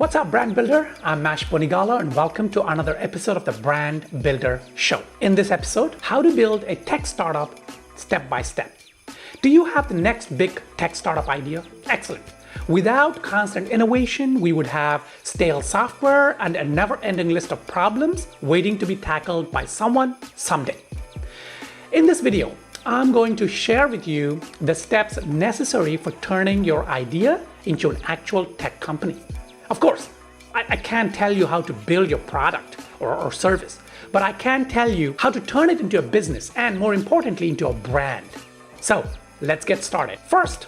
What's up, brand builder? I'm Bonigala and welcome to another episode of the Brand Builder Show. In this episode, how to build a tech startup step by step. Do you have the next big tech startup idea? Excellent. Without constant innovation, we would have stale software and a never-ending list of problems waiting to be tackled by someone someday. In this video, I'm going to share with you the steps necessary for turning your idea into an actual tech company. Of course, I can't tell you how to build your product or service, but I can tell you how to turn it into a business and, more importantly, into a brand. So let's get started. First,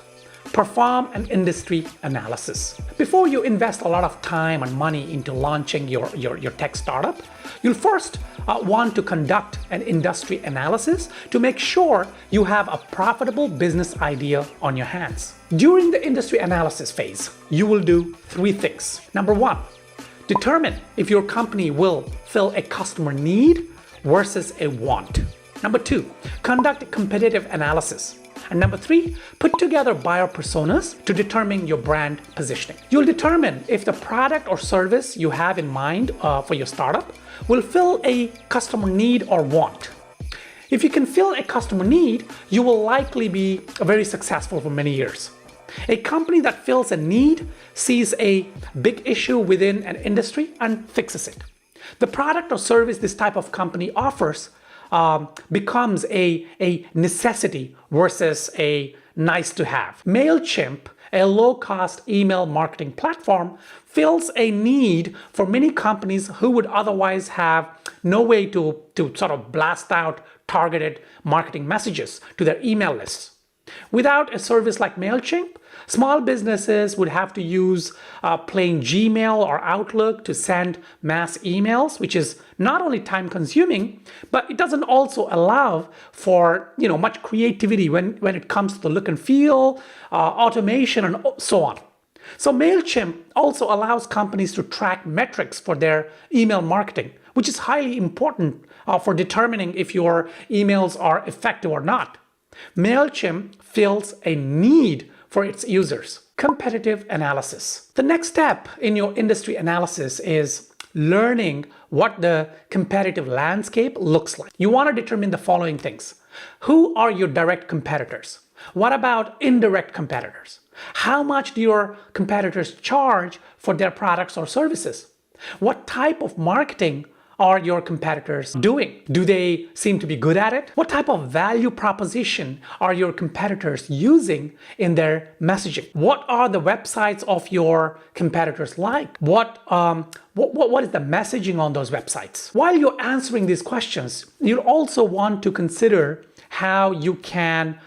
perform an industry analysis. Before you invest a lot of time and money into launching your tech startup, you'll first want to conduct an industry analysis to make sure you have a profitable business idea on your hands. During the industry analysis phase, you will do three things. Number one, determine if your company will fill a customer need versus a want. Number two, conduct a competitive analysis. And number three, put together buyer personas to determine your brand positioning. You'll determine if the product or service you have in mind for your startup will fill a customer need or want. If you can fill a customer need, you will likely be very successful for many years. A company that fills a need sees a big issue within an industry and fixes it. The product or service this type of company offers becomes a necessity versus a nice to have. MailChimp, a low-cost email marketing platform, fills a need for many companies who would otherwise have no way to sort of blast out targeted marketing messages to their email lists. Without a service like MailChimp, small businesses would have to use plain Gmail or Outlook to send mass emails, which is not only time consuming, but it doesn't also allow for much creativity when it comes to the look and feel, automation, and so on. So MailChimp also allows companies to track metrics for their email marketing, which is highly important for determining if your emails are effective or not. MailChimp fills a need for its users. Competitive analysis. The next step in your industry analysis is learning what the competitive landscape looks like. You want to determine the following things. Who are your direct competitors? What about indirect competitors? How much do your competitors charge for their products or services? What type of marketing are your competitors doing? Do they seem to be good at it? What type of value proposition are your competitors using in their messaging? What are the websites of your competitors like? What is the messaging on those websites? While you're answering these questions, you also want to consider how you can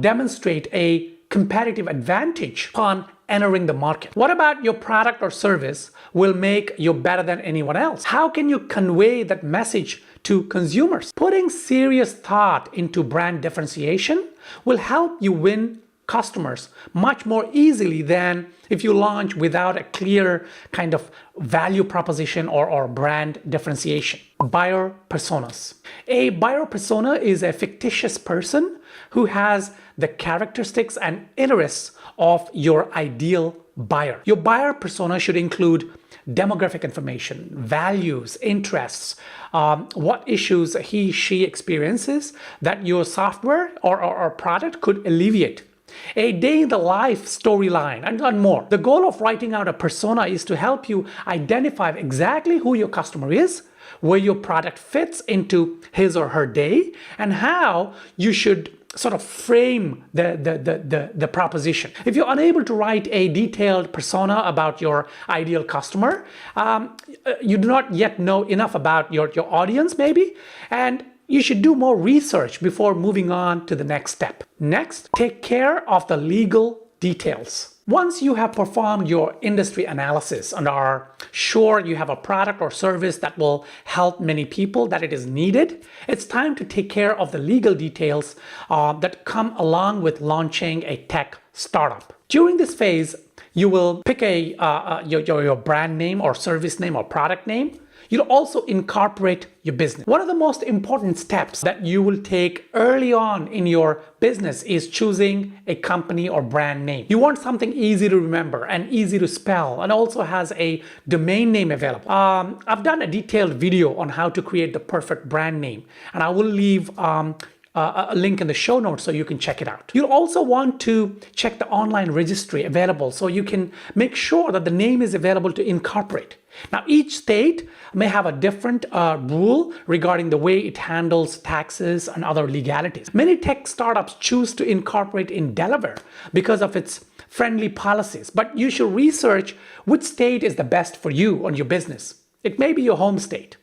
demonstrate a competitive advantage upon entering the market. What about your product or service will make you better than anyone else? How can you convey that message to consumers? Putting serious thought into brand differentiation will help you win customers much more easily than if you launch without a clear kind of value proposition or brand differentiation. Buyer personas. A buyer persona is a fictitious person who has the characteristics and interests of your ideal buyer. Your buyer persona should include demographic information, values, interests, what issues she experiences that your software or product could alleviate. A day in the life storyline and more. The goal of writing out a persona is to help you identify exactly who your customer is, where your product fits into his or her day, and how you should sort of frame the proposition. If you're unable to write a detailed persona about your ideal customer, you do not yet know enough about your audience maybe, and you should do more research before moving on to the next step. Next, take care of the legal details. Once you have performed your industry analysis and are sure you have a product or service that will help many people, that it is needed, it's time to take care of the legal details that come along with launching a tech startup. During this phase, you will pick your brand name or service name or product name. you'll also incorporate your business. One of the most important steps that you will take early on in your business is choosing a company or brand name. You want something easy to remember and easy to spell, and also has a domain name available. I've done a detailed video on how to create the perfect brand name, and I will leave a link in the show notes so you can check it out. You'll also want to check the online registry available so you can make sure that the name is available to incorporate. Now, each state may have a different rule regarding the way it handles taxes and other legalities. Many tech startups choose to incorporate in Delaware because of its friendly policies, but you should research which state is the best for you and your business. It may be your home state.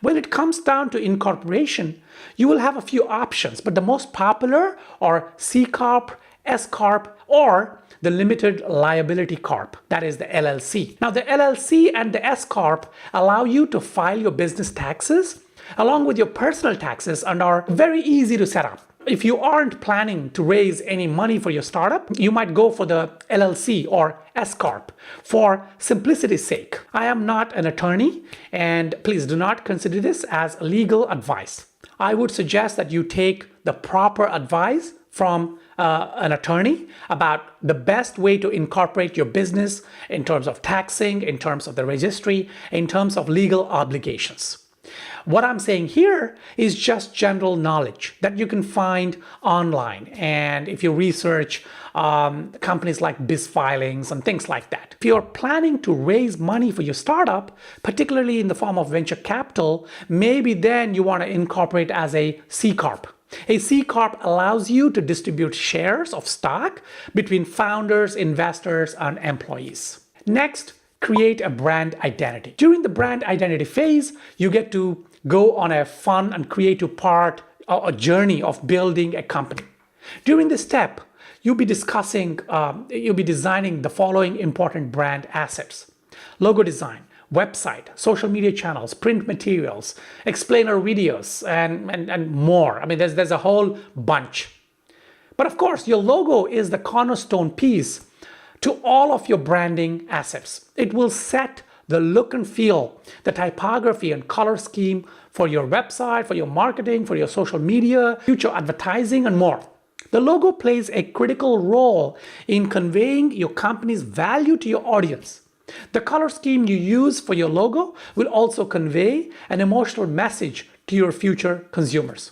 When it comes down to incorporation, you will have a few options, but the most popular are C Corp, S Corp, or the Limited Liability Corp, that is the LLC. Now, the LLC and the S Corp allow you to file your business taxes along with your personal taxes and are very easy to set up. If you aren't planning to raise any money for your startup, you might go for the LLC or S Corp for simplicity's sake. I am not an attorney, and please do not consider this as legal advice. I would suggest that you take the proper advice from an attorney about the best way to incorporate your business in terms of taxing, in terms of the registry, in terms of legal obligations. What I'm saying here is just general knowledge that you can find online, and if you research companies like BizFilings and things like that. If you're planning to raise money for your startup, particularly in the form of venture capital, maybe then you want to incorporate as a C Corp. A C Corp allows you to distribute shares of stock between founders, investors, and employees. Next, create a brand identity. During the brand identity phase, you get to go on a fun and creative part, a journey of building a company. During this step, you'll be designing the following important brand assets: logo design, website, social media channels, print materials, explainer videos, and more. I mean, there's a whole bunch. But of course, your logo is the cornerstone piece to all of your branding assets. It will set the look and feel, the typography and color scheme for your website, for your marketing, for your social media, future advertising, and more. The logo plays a critical role in conveying your company's value to your audience. The color scheme you use for your logo will also convey an emotional message to your future consumers.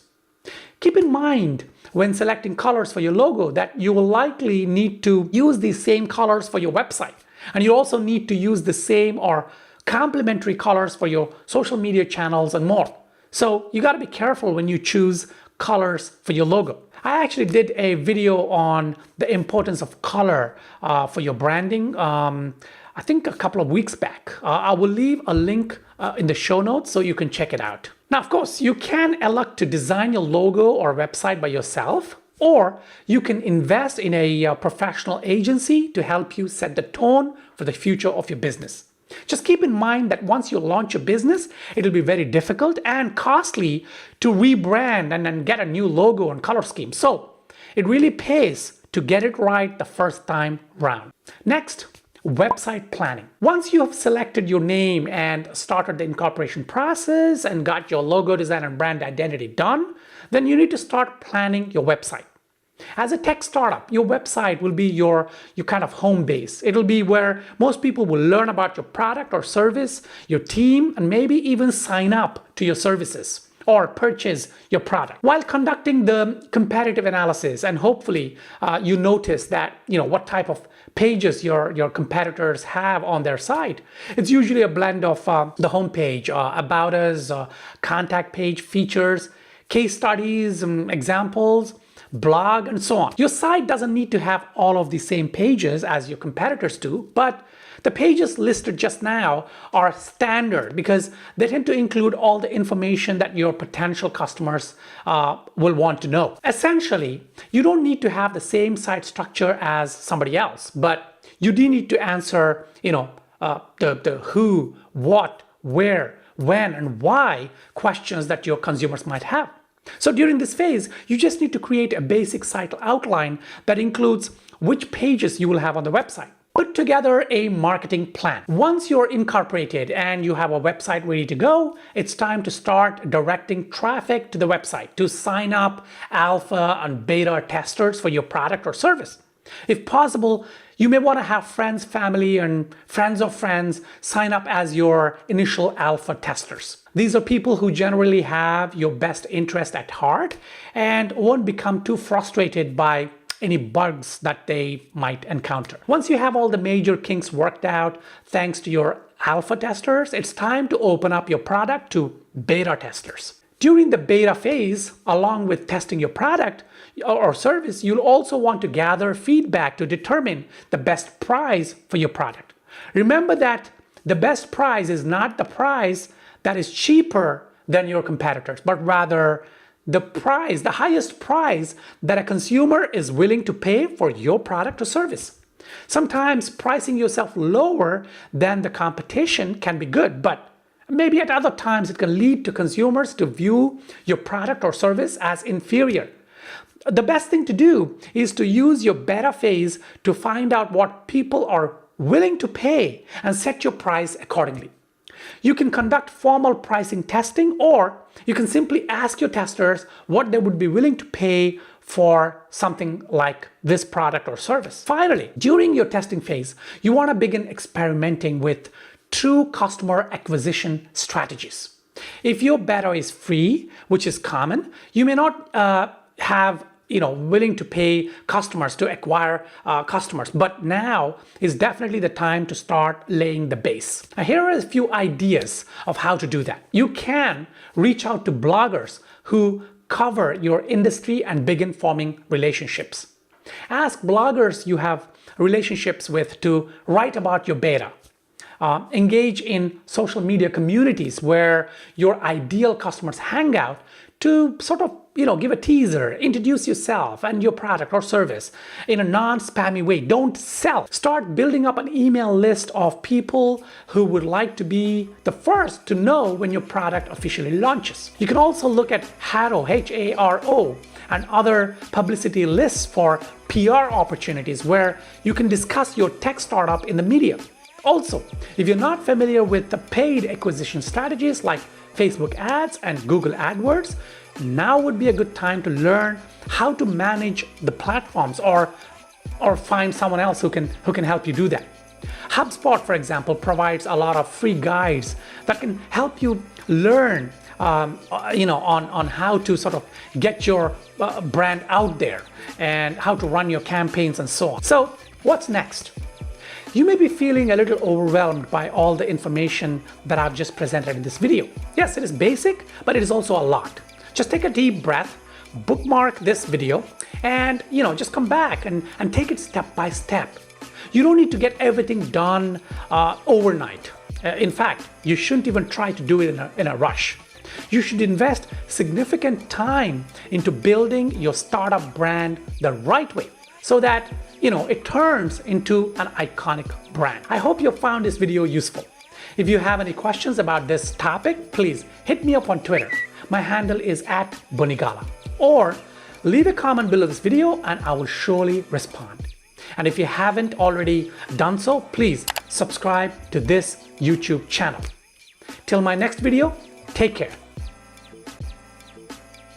Keep in mind when selecting colors for your logo that you will likely need to use these same colors for your website. And you also need to use the same or complementary colors for your social media channels and more. So you got to be careful when you choose colors for your logo. I actually did a video on the importance of color for your branding, I think a couple of weeks back. I will leave a link in the show notes so you can check it out. Now, of course, you can elect to design your logo or website by yourself, or you can invest in a professional agency to help you set the tone for the future of your business. Just keep in mind that once you launch your business, it'll be very difficult and costly to rebrand and then get a new logo and color scheme. So it really pays to get it right the first time round. Next, website planning. Once you have selected your name and started the incorporation process and got your logo design and brand identity done, then you need to start planning your website. As a tech startup, your website will be your kind of home base. It'll be where most people will learn about your product or service, your team, and maybe even sign up to your services or purchase your product. While conducting the competitive analysis, and hopefully you notice that what type of pages your competitors have on their site. It's usually a blend of the homepage, about us, contact page, features, case studies, examples, blog, and so on. Your site doesn't need to have all of the same pages as your competitors do, but the pages listed just now are standard because they tend to include all the information that your potential customers will want to know. Essentially, you don't need to have the same site structure as somebody else, but you do need to answer, the who, what, where, when, and why questions that your consumers might have. So during this phase, you just need to create a basic site outline that includes which pages you will have on the website. Put together a marketing plan. Once you're incorporated and you have a website ready to go, it's time to start directing traffic to the website to sign up alpha and beta testers for your product or service. If possible, you may want to have friends, family, and friends of friends sign up as your initial alpha testers. These are people who generally have your best interest at heart and won't become too frustrated by any bugs that they might encounter. Once you have all the major kinks worked out, thanks to your alpha testers, it's time to open up your product to beta testers. During the beta phase, along with testing your product or service, you'll also want to gather feedback to determine the best price for your product. Remember that the best price is not the price that is cheaper than your competitors, but rather the price, the highest price that a consumer is willing to pay for your product or service. Sometimes pricing yourself lower than the competition can be good, but maybe at other times it can lead to consumers to view your product or service as inferior. The best thing to do is to use your beta phase to find out what people are willing to pay and set your price accordingly. You can conduct formal pricing testing, or you can simply ask your testers what they would be willing to pay for something like this product or service. Finally, during your testing phase, you want to begin experimenting with true customer acquisition strategies. If your beta is free, which is common, you may not have willing to pay customers to acquire customers. But now is definitely the time to start laying the base. Now, here are a few ideas of how to do that. You can reach out to bloggers who cover your industry and begin forming relationships. Ask bloggers you have relationships with to write about your beta. Engage in social media communities where your ideal customers hang out to sort of give a teaser, introduce yourself and your product or service in a non-spammy way. Don't sell. Start building up an email list of people who would like to be the first to know when your product officially launches. You can also look at Haro, H-A-R-O, and other publicity lists for PR opportunities where you can discuss your tech startup in the media. Also, if you're not familiar with the paid acquisition strategies like Facebook ads and Google AdWords, now would be a good time to learn how to manage the platforms or find someone else who can help you do that. HubSpot, for example, provides a lot of free guides that can help you learn on how to sort of get your brand out there and how to run your campaigns and so on. So what's next? You may be feeling a little overwhelmed by all the information that I've just presented in this video. Yes, it is basic, but it is also a lot. Just take a deep breath, bookmark this video, and just come back and take it step by step. You don't need to get everything done overnight. In fact, you shouldn't even try to do it in a rush. You should invest significant time into building your startup brand the right way so that it turns into an iconic brand. I hope you found this video useful. If you have any questions about this topic, please hit me up on Twitter. My handle is @Bonigala. Or leave a comment below this video and I will surely respond. And if you haven't already done so, please subscribe to this YouTube channel. Till my next video, take care.